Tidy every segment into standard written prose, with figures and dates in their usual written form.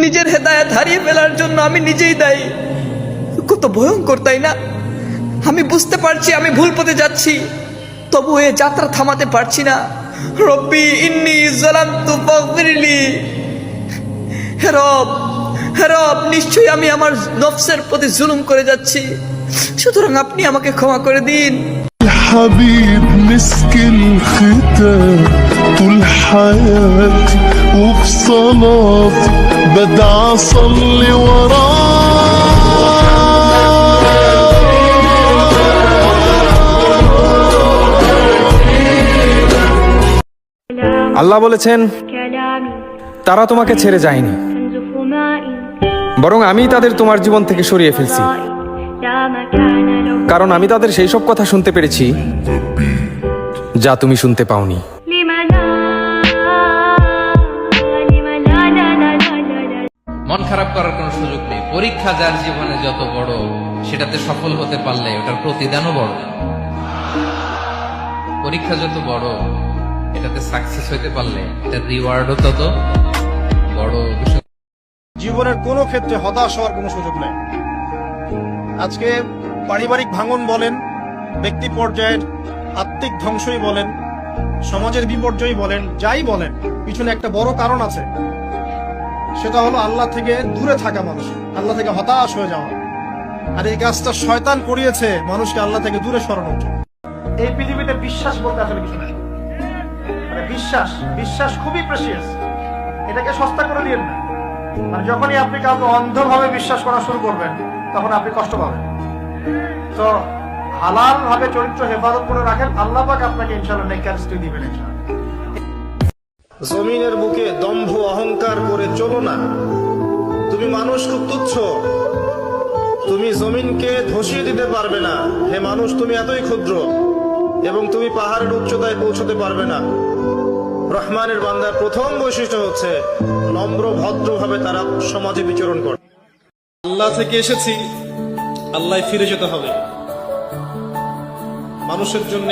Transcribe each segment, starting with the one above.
নিজের হেদায়েত হারিয়ে ফেলার জন্য আমি নিজেই দায়ী। কত ভয়ঙ্কর, তাই না? আমি বুঝতে পারছি আমি ভুল পথে যাচ্ছি, তবু এ যাত্রা থামাতে পারছি না। রব্বি ইন্নী যালামতু ফাগফিরলি। হে রব, হে রব, নিশ্চয়ই আমি আমার নফসের প্রতি জুলুম করে যাচ্ছি, সুতরাং আপনি আমাকে ক্ষমা করে দিন। حبيب مسك الختام طول حياتي وفي صلاتي بدعى اصلي আল্লাহ বলেছেন, তারা তোমাকে ছেড়ে যায়নি, বরং আমি তাদের তোমার জীবন থেকে সরিয়ে ফেলছি, কারণ আমি তাদের সেই সব কথা শুনতে পেরেছি যা তুমি শুনতে পাওনি। মন খারাপ করার কোনো সুযোগ নেই। পরীক্ষা যার জীবনে যত বড়, সেটাতে সফল হতে পারলে ওটার প্রতিদানও বড়। পরীক্ষা যত বড়, এটাতে সাকসেস হতে পারলে এটার রিওয়ার্ডও তত বড়। জীবনের কোনো ক্ষেত্রে হতাশ হওয়ার কোনো সুযোগ নেই। আজকে পারিবারিক ভাঙন বলেন, ব্যক্তি পর্যায়ের আত্মিক ধ্বংসই বলেন, সমাজের বিপর্যয় বলেন, যাই বলেন, পিছনে একটা বড় কারণ আছে। সেটা হলো আল্লাহ থেকে দূরে থাকা মানুষ, আল্লাহ থেকে হতাশ হয়ে যাওয়া। আর এই কাজটা শয়তান করিয়েছে মানুষকে আল্লাহ থেকে দূরে সরানোর জন্য। এই পৃথিবীতে বিশ্বাস বলতে আসলে কিছু নাই। মানে বিশ্বাস খুবই প্রেসিয়াস, এটাকে সস্তা করে দিয়েন না। মানে যখনই আপনি কাউকে অন্ধভাবে বিশ্বাস করা শুরু করবেন, তখন আপনি কষ্ট পাবেন। তো হালাল ভাবে চরিত্র হেফাজত করে রাখেন, আল্লাহ পাক আপনাকে ইনশাআল্লাহ নেককার স্ত্রী দিবেন ইনশাআল্লাহ। জমিনের বুকে দম্ভ অহংকার করে চলো না। তুমি মানুষ খুব তুচ্ছ, তুমি জমিনকে ধসিয়ে দিতে পারবে না। হে মানুষ, তুমি এতই ক্ষুদ্র এবং তুমি পাহাড়ের উচ্চতায় পৌঁছতে পারবে না। রহমানের বান্দার প্রথম বৈশিষ্ট্য হচ্ছে নম্র ভদ্রভাবে তারা সমাজে বিচরণ করে। আল্লাহ থেকে এসেছি, আল্লাহ ফিরে যেতে হবে। মানুষের জন্য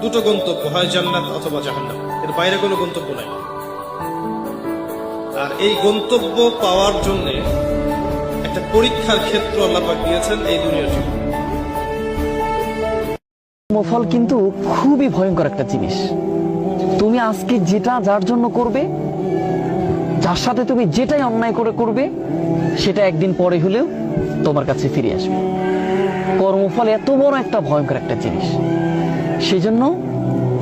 দুটো গন্তব্য, হয় জান্নাত অথবা জাহান্নাম, এর বাইরে কোনো গন্তব্য নাই। আর এই গন্তব্য পাওয়ার জন্য একটা পরীক্ষার ক্ষেত্র আল্লাহ পাক দিয়েছেন এই দুনিয়ার জন্য। কর্মফল কিন্তু খুবই ভয়ঙ্কর একটা জিনিস। তুমি আজকে যেটা যার জন্য করবে, যার সাথে তুমি যেটাই অন্যায় করে করবে, সেটা একদিন পরে হলেও তোমার কাছে ফিরে আসবে। কর্মফল এত বড় একটা ভয়ঙ্কর একটা জিনিস। সেজন্য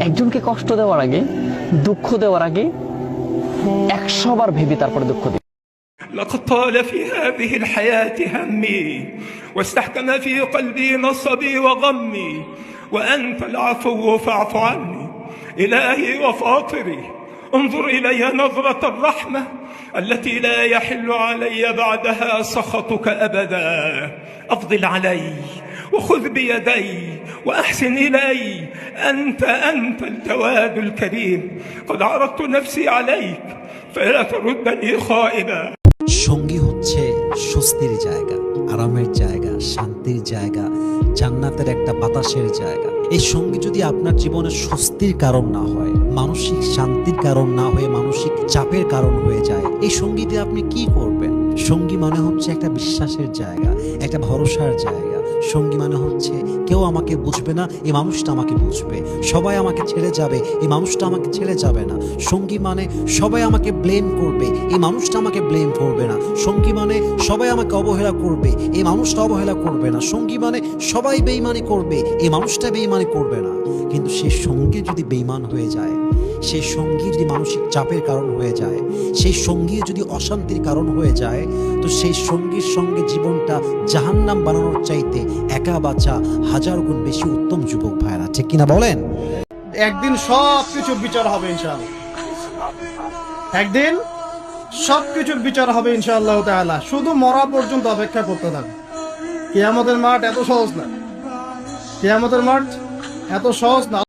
একজনকে কষ্ট দেওয়ার আগে, দুঃখ দেওয়ার আগে 100 বার ভেবে তারপরে দুঃখ দিবে। لقد طال في هذه الحياة همي واستحكم في قلبي نصبي وغمي وأنت العفو فاعف عني إلهي وفاطري انظر إلي نظرة الرحمة التي لا يحل علي بعدها سخطك أبدا أفضل علي وخذ بيدي وأحسن إلي أنت الجواد الكريم قد عرضت نفسي عليك فلا تردني خائبا। সঙ্গী হচ্ছে স্বস্তির জায়গা, আরামের জায়গা, শান্তির জায়গা, জান্নাতের একটা বাতাসের জায়গা। এই সঙ্গী যদি আপনার জীবনে স্বস্তির কারণ না হয়, মানসিক শান্তির কারণ না হয়ে মানসিক চাপের কারণ হয়ে যায়, এই সঙ্গীতে আপনি কি করবেন? সঙ্গী মানে হচ্ছে একটা বিশ্বাসের জায়গা, একটা ভরসার জায়গা। সঙ্গী মানে হচ্ছে কেউ আমাকে বুঝবে না, এই মানুষটা আমাকে বুঝবে। সবাই আমাকে ছেড়ে যাবে, এই মানুষটা আমাকে ছেড়ে যাবে না। সঙ্গী মানে সবাই আমাকে ব্লেম করবে, এই মানুষটা আমাকে ব্লেম করবে না। সঙ্গী মানে সবাই আমাকে অবহেলা করবে, এই মানুষটা অবহেলা করবে না। সঙ্গী মানে সবাই বেঈমানি করবে, এই মানুষটা বেঈমানি করবে না। কিন্তু সেই সঙ্গী যদি বেঈমান হয়ে যায়, সেই সঙ্গী যদি মানসিক চাপের কারণ হয়ে যায়, সেই সঙ্গী যদি অশান্তির কারণ হয়ে যায়, তো সেই সঙ্গীর সঙ্গে জীবনটা জাহান্নাম বানানোর চাইতে একা বাঁচা 1000 গুণ বেশি উত্তম। যুবক ভাইরা, ঠিক কিনা বলেন? একদিন সবকিছুর বিচার হবে ইনশাআল্লাহ, একদিন সবকিছুর বিচার হবে ইনশাআল্লাহ তাআলা। শুধু মরা পর্যন্ত অপেক্ষা করতে থাকবে। কিয়ামতের মাঠ এত সহজ না, কিয়ামতের মাঠ এত সহজ না।